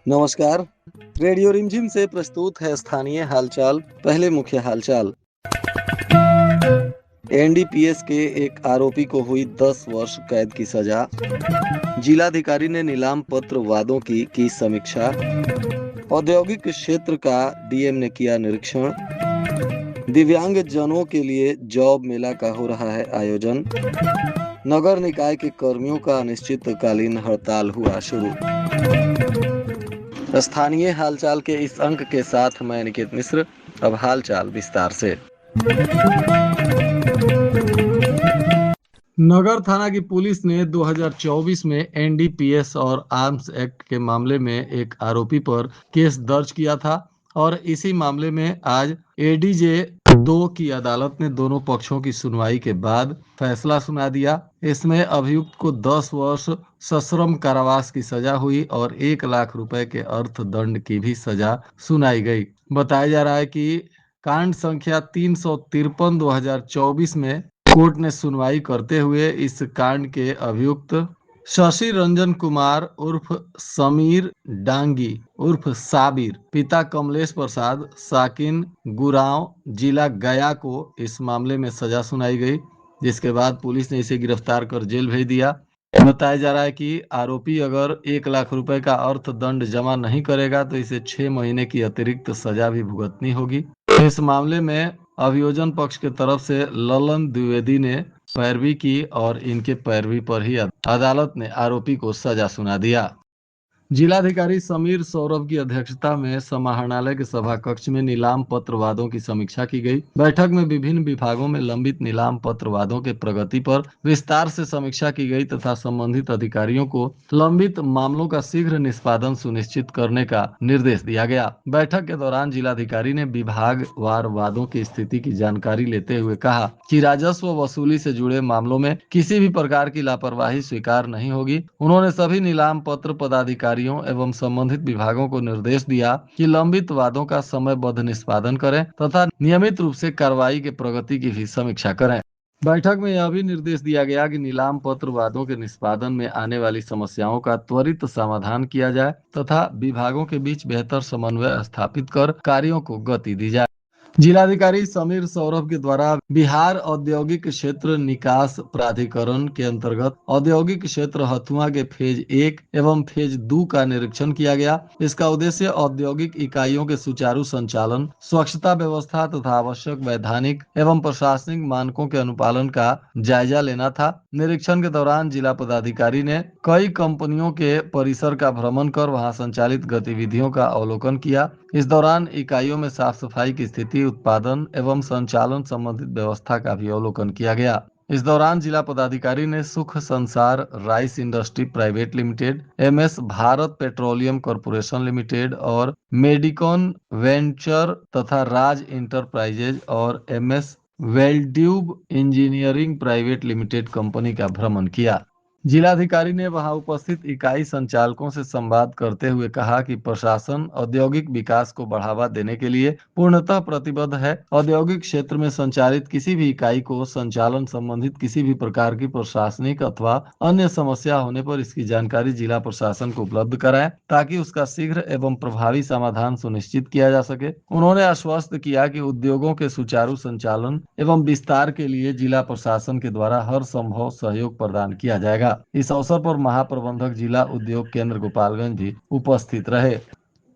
नमस्कार। रेडियो रिमझिम से प्रस्तुत है स्थानीय हालचाल। पहले मुख्य हालचाल। एनडीपीएस के एक आरोपी को हुई 10 वर्ष कैद की सजा। जिलाधिकारी ने नीलाम पत्र वादों की समीक्षा। औद्योगिक क्षेत्र का डीएम ने किया निरीक्षण। दिव्यांग जनों के लिए जॉब मेला का हो रहा है आयोजन। नगर निकाय के कर्मियों का अनिश्चितकालीन हड़ताल हुआ शुरू। स्थानीय हालचाल के इस अंक के साथ मैं निकेत मिश्र। अब हालचाल विस्तार से। नगर थाना की पुलिस ने 2024 में एनडीपीएस और आर्म्स एक्ट के मामले में एक आरोपी पर केस दर्ज किया था और इसी मामले में आज एडीजे 2 की अदालत ने दोनों पक्षों की सुनवाई के बाद फैसला सुना दिया। इसमें अभियुक्त को 10 वर्ष सश्रम कारावास की सजा हुई और 1 लाख रुपए के अर्थदंड की भी सजा सुनाई गई। बताया जा रहा है कि कांड संख्या 353 2024 में कोर्ट ने सुनवाई करते हुए इस कांड के अभियुक्त शशि रंजन कुमार उर्फ समीर डांगी उर्फ साबिर, पिता कमलेश प्रसाद, साकिन गुरांव, जिला गया को इस मामले में सजा सुनाई गई, जिसके बाद पुलिस ने इसे गिरफ्तार कर जेल भेज दिया। बताया जा रहा है कि आरोपी अगर 1 लाख रुपए का अर्थदंड जमा नहीं करेगा तो इसे 6 महीने की अतिरिक्त सजा भी भुगतनी होगी। इस मामले में अभियोजन पक्ष की तरफ से ललन द्विवेदी ने पैरवी की और इनके पैरवी पर ही अदालत ने आरोपी को सजा सुना दिया। जिलाधिकारी समीर सौरभ की अध्यक्षता में समाहरणालय के सभा कक्ष में नीलाम पत्र वादों की समीक्षा की गई। बैठक में विभिन्न विभागों में लंबित नीलाम पत्र वादों के प्रगति पर विस्तार से समीक्षा की गई तथा संबंधित अधिकारियों को लंबित मामलों का शीघ्र निष्पादन सुनिश्चित करने का निर्देश दिया गया। बैठक के दौरान जिलाधिकारी ने विभागवार वादों की स्थिति की जानकारी लेते हुए कहा कि राजस्व वसूली से जुड़े मामलों में किसी भी प्रकार की लापरवाही स्वीकार नहीं होगी। उन्होंने सभी नीलाम पत्र पदाधिकारियों एवं संबंधित विभागों को निर्देश दिया कि लंबित वादों का समयबद्ध निष्पादन करें तथा नियमित रूप से कार्रवाई के प्रगति की भी समीक्षा करें। बैठक में यह भी निर्देश दिया गया कि नीलाम पत्र वादों के निष्पादन में आने वाली समस्याओं का त्वरित समाधान किया जाए तथा विभागों के बीच बेहतर समन्वय स्थापित कर कार्यों को गति दी जाए। जिलाधिकारी समीर सौरभ के द्वारा बिहार औद्योगिक क्षेत्र निकास प्राधिकरण के अंतर्गत औद्योगिक क्षेत्र हथुआ के फेज 1 एवं फेज 2 का निरीक्षण किया गया। इसका उद्देश्य औद्योगिक इकाइयों के सुचारू संचालन, स्वच्छता व्यवस्था तथा आवश्यक वैधानिक एवं प्रशासनिक मानकों के अनुपालन का जायजा लेना था। निरीक्षण के दौरान जिला पदाधिकारी ने कई कंपनियों के परिसर का भ्रमण कर वहां संचालित गतिविधियों का अवलोकन किया। इस दौरान इकाइयों में साफ सफाई की स्थिति, उत्पादन एवं संचालन संबंधित व्यवस्था का भी अवलोकन किया गया। इस दौरान जिला पदाधिकारी ने Sukh Sansar rice industry private limited, MS Bharat petroleum corporation limited और मेडिकॉन वेंचर तथा राज इंटरप्राइजेज और MS Weldtube engineering private limited company का भ्रमण किया। जिलाधिकारी ने वहां उपस्थित इकाई संचालकों से संवाद करते हुए कहा कि प्रशासन औद्योगिक विकास को बढ़ावा देने के लिए पूर्णतः प्रतिबद्ध है। औद्योगिक क्षेत्र में संचालित किसी भी इकाई को संचालन संबंधित किसी भी प्रकार की प्रशासनिक अथवा अन्य समस्या होने पर इसकी जानकारी जिला प्रशासन को उपलब्ध कराएं ताकि उसका शीघ्र एवं प्रभावी समाधान सुनिश्चित किया जा सके। उन्होंने आश्वस्त किया कि उद्योगों के सुचारू संचालन एवं विस्तार के लिए जिला प्रशासन के द्वारा हर संभव सहयोग प्रदान किया जाएगा। इस अवसर पर महाप्रबंधक जिला उद्योग केंद्र गोपालगंज भी उपस्थित रहे।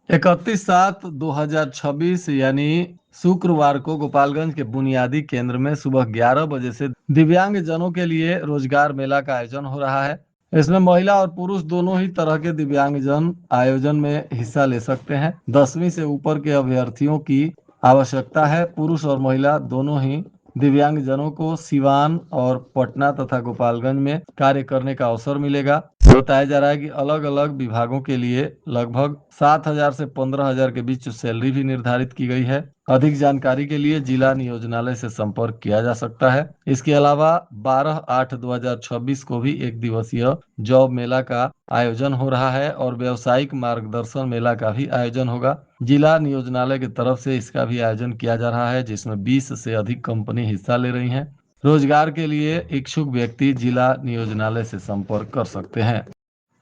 31/7/2026 यानी शुक्रवार को गोपालगंज के बुनियादी केंद्र में सुबह 11 बजे से दिव्यांग जनों के लिए रोजगार मेला का आयोजन हो रहा है। इसमें महिला और पुरुष दोनों ही तरह के दिव्यांगजन आयोजन में हिस्सा ले सकते हैं। 10वीं से ऊपर के अभ्यर्थियों की आवश्यकता है। पुरुष और महिला दोनों ही दिव्यांगजनों को सिवान और पटना तथा गोपालगंज में कार्य करने का अवसर मिलेगा। बताया जा रहा है कि अलग अलग विभागों के लिए लगभग 7,000 से 15,000 के बीच सैलरी भी निर्धारित की गई है। अधिक जानकारी के लिए जिला नियोजनालय से संपर्क किया जा सकता है। इसके अलावा 12/8/2026 को भी एक दिवसीय जॉब मेला का आयोजन हो रहा है और व्यावसायिक मार्गदर्शन मेला का भी आयोजन होगा। जिला नियोजनालय की तरफ से इसका भी आयोजन किया जा रहा है, जिसमें 20 से अधिक कंपनी हिस्सा ले रही हैं। रोजगार के लिए इच्छुक व्यक्ति जिला नियोजनालय से संपर्क कर सकते हैं।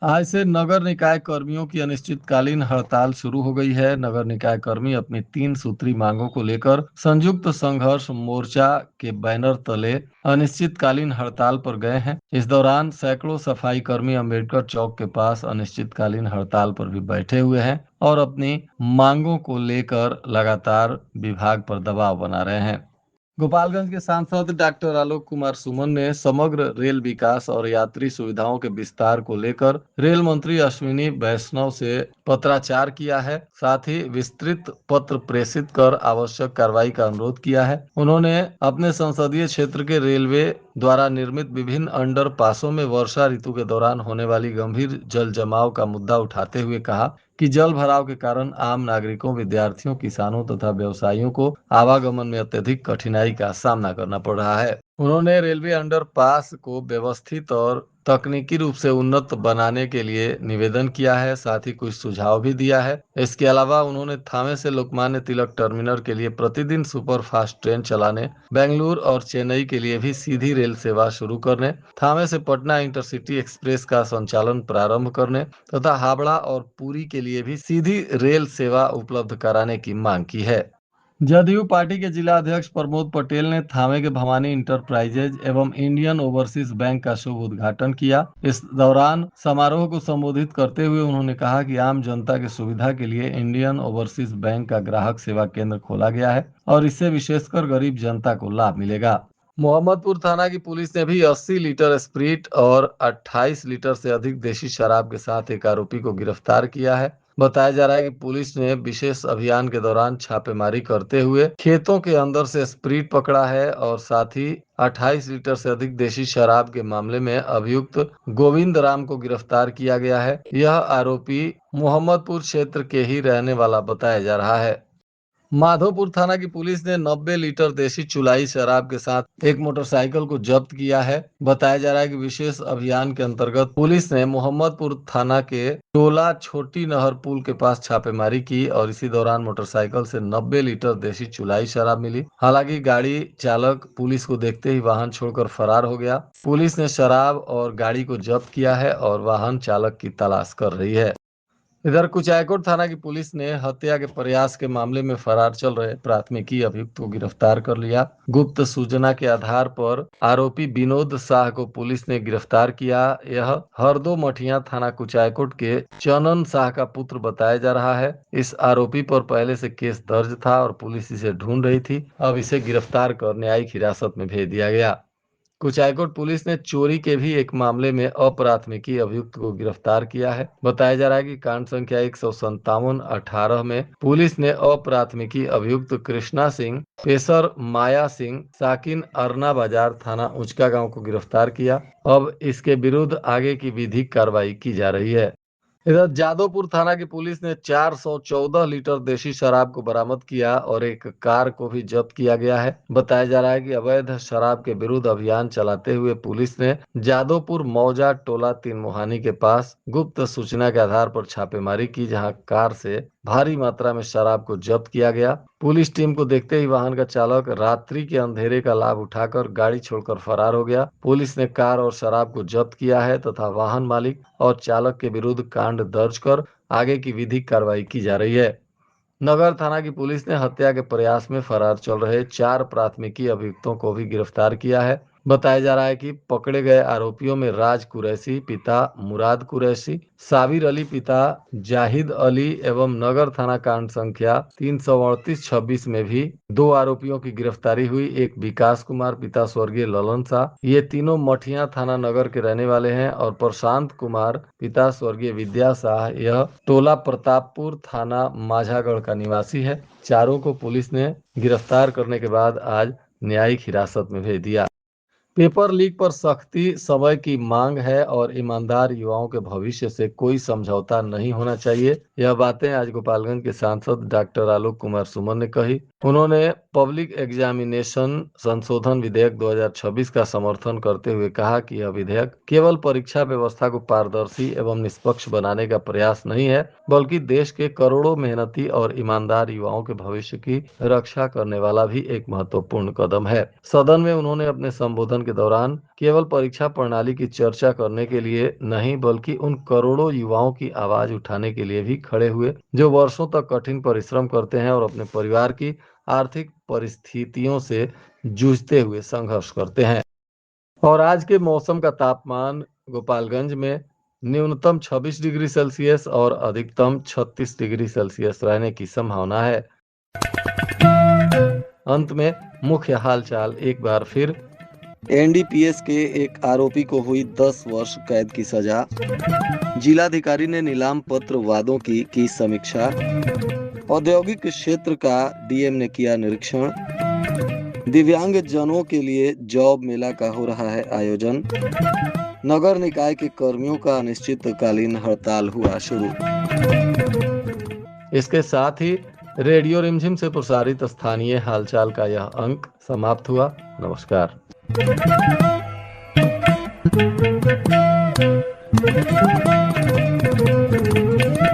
आज से नगर निकाय कर्मियों की अनिश्चितकालीन हड़ताल शुरू हो गई है। नगर निकाय कर्मी अपनी 3 सूत्री मांगों को लेकर संयुक्त संघर्ष मोर्चा के बैनर तले अनिश्चितकालीन हड़ताल पर गए हैं। इस दौरान सैकड़ों सफाई कर्मी अम्बेडकर चौक के पास अनिश्चितकालीन हड़ताल पर भी बैठे हुए हैं और अपनी मांगों को लेकर लगातार विभाग पर दबाव बना रहे हैं। गोपालगंज के सांसद डॉक्टर आलोक कुमार सुमन ने समग्र रेल विकास और यात्री सुविधाओं के विस्तार को लेकर रेल मंत्री अश्विनी वैष्णव से पत्राचार किया है। साथ ही विस्तृत पत्र प्रेषित कर आवश्यक कार्रवाई का अनुरोध किया है। उन्होंने अपने संसदीय क्षेत्र के रेलवे द्वारा निर्मित विभिन्न अंडर पासों में वर्षा ऋतु के दौरान होने वाली गंभीर जल जमाव का मुद्दा उठाते हुए कहा कि जल भराव के कारण आम नागरिकों, विद्यार्थियों, किसानों तथा व्यवसायियों को आवागमन में अत्यधिक कठिनाई का सामना करना पड़ रहा है। उन्होंने रेलवे अंडरपास को व्यवस्थित और तकनीकी रूप से उन्नत बनाने के लिए निवेदन किया है, साथ ही कुछ सुझाव भी दिया है। इसके अलावा उन्होंने थावे से लोकमान्य तिलक टर्मिनल के लिए प्रतिदिन सुपर फास्ट ट्रेन चलाने, बेंगलुरु और चेन्नई के लिए भी सीधी रेल सेवा शुरू करने, थावे से पटना इंटरसिटी एक्सप्रेस का संचालन प्रारंभ करने तथा हावड़ा और पुरी के लिए भी सीधी रेल सेवा उपलब्ध कराने की मांग की है। जदयू पार्टी के जिला अध्यक्ष प्रमोद पटेल ने थावे के भवानी इंटरप्राइजेज एवं इंडियन ओवरसीज बैंक का शुभ उद्घाटन किया। इस दौरान समारोह को संबोधित करते हुए उन्होंने कहा कि आम जनता की सुविधा के लिए इंडियन ओवरसीज बैंक का ग्राहक सेवा केंद्र खोला गया है और इससे विशेषकर गरीब जनता को लाभ मिलेगा। मोहम्मदपुर थाना की पुलिस ने भी 80 लीटर स्प्रिट और 28 लीटर से अधिक देशी शराब के साथ एक आरोपी को गिरफ्तार किया है। बताया जा रहा है कि पुलिस ने विशेष अभियान के दौरान छापेमारी करते हुए खेतों के अंदर से स्प्रिट पकड़ा है और साथ ही 28 लीटर से अधिक देशी शराब के मामले में अभियुक्त गोविंद राम को गिरफ्तार किया गया है। यह आरोपी मोहम्मदपुर क्षेत्र के ही रहने वाला बताया जा रहा है। माधोपुर थाना की पुलिस ने 90 लीटर देशी चुलाई शराब के साथ एक मोटरसाइकिल को जब्त किया है। बताया जा रहा है कि विशेष अभियान के अंतर्गत पुलिस ने मोहम्मदपुर थाना के टोला छोटी नहर पुल के पास छापेमारी की और इसी दौरान मोटरसाइकिल से 90 लीटर देशी चुलाई शराब मिली। हालांकि गाड़ी चालक पुलिस को देखते ही वाहन छोड़कर फरार हो गया। पुलिस ने शराब और गाड़ी को जब्त किया है और वाहन चालक की तलाश कर रही है। इधर कुचायकोट थाना की पुलिस ने हत्या के प्रयास के मामले में फरार चल रहे प्राथमिकी अभियुक्त को गिरफ्तार कर लिया। गुप्त सूचना के आधार पर आरोपी विनोद शाह को पुलिस ने गिरफ्तार किया। यह हरदो मठिया थाना कुचायकोट के चनन शाह का पुत्र बताया जा रहा है। इस आरोपी पर पहले से केस दर्ज था और पुलिस इसे ढूंढ रही थी। अब इसे गिरफ्तार कर न्यायिक हिरासत में भेज दिया गया। कुचायकोट पुलिस ने चोरी के भी एक मामले में अप्राथमिकी अभियुक्त को गिरफ्तार किया है। बताया जा रहा है कि कांड संख्या 157-18 में पुलिस ने अप्राथमिकी अभियुक्त कृष्णा सिंह, पेशर माया सिंह, साकिन अरना बाजार थाना उचका गांव को गिरफ्तार किया। अब इसके विरुद्ध आगे की विधिक कार्रवाई की जा रही है। इधर जादवपुर थाना की पुलिस ने 414 लीटर देशी शराब को बरामद किया और एक कार को भी जब्त किया गया है। बताया जा रहा है कि अवैध शराब के विरुद्ध अभियान चलाते हुए पुलिस ने जादवपुर मौजा टोला 3 मुहानी के पास गुप्त सूचना के आधार पर छापेमारी की, जहां कार से भारी मात्रा में शराब को जब्त किया गया। पुलिस टीम को देखते ही वाहन का चालक रात्रि के अंधेरे का लाभ उठाकर गाड़ी छोड़कर फरार हो गया। पुलिस ने कार और शराब को जब्त किया है तथा वाहन मालिक और चालक के विरुद्ध कांड दर्ज कर आगे की विधिक कार्रवाई की जा रही है। नगर थाना की पुलिस ने हत्या के प्रयास में फरार चल रहे 4 प्राथमिकी अभियुक्तों को भी गिरफ्तार किया है। बताया जा रहा है कि पकड़े गए आरोपियों में राज कुरैशी पिता मुराद कुरैशी, साबिर अली पिता जाहिद अली एवं नगर थाना कांड संख्या 338-26 में भी 2 आरोपियों की गिरफ्तारी हुई। एक विकास कुमार पिता स्वर्गीय ललन शाह, ये तीनों मठिया थाना नगर के रहने वाले हैं, और प्रशांत कुमार पिता स्वर्गीय विद्या शाह, यह टोला प्रतापपुर थाना माझागढ़ का निवासी है। चारों को पुलिस ने गिरफ्तार करने के बाद आज न्यायिक हिरासत में भेज दिया। पेपर लीक पर सख्ती समय की मांग है और ईमानदार युवाओं के भविष्य से कोई समझौता नहीं होना चाहिए। यह बातें आज गोपालगंज के सांसद डॉक्टर आलोक कुमार सुमन ने कही। उन्होंने पब्लिक एग्जामिनेशन संशोधन विधेयक 2026 का समर्थन करते हुए कहा कि यह विधेयक केवल परीक्षा व्यवस्था को पारदर्शी एवं निष्पक्ष बनाने का प्रयास नहीं है, बल्कि देश के करोड़ों मेहनती और ईमानदार युवाओं के भविष्य की रक्षा करने वाला भी एक महत्वपूर्ण कदम है। सदन में उन्होंने अपने संबोधन के दौरान केवल परीक्षा प्रणाली की चर्चा करने के लिए नहीं, बल्कि उन करोड़ों युवाओं की आवाज उठाने के लिए भी खड़े हुए जो वर्षों तक कठिन परिश्रम करते हैं और अपने परिवार की आर्थिक परिस्थितियों से जूझते हुए संघर्ष करते हैं। और आज के मौसम का तापमान गोपालगंज में न्यूनतम 26 डिग्री सेल्सियस और अधिकतम 36 डिग्री सेल्सियस रहने की संभावना है। अंत में मुख्य हालचाल एक बार फिर। एनडीपीएस के एक आरोपी को हुई 10 वर्ष कैद की सजा। जिलाधिकारी ने नीलाम पत्र वादों की समीक्षा। औद्योगिक क्षेत्र का डीएम ने किया निरीक्षण। दिव्यांग जनों के लिए जॉब मेला का हो रहा है आयोजन। नगर निकाय के कर्मियों का अनिश्चितकालीन हड़ताल हुआ शुरू। इसके साथ ही रेडियो रिमझिम से प्रसारित स्थानीय हालचाल का यह अंक समाप्त हुआ। नमस्कार।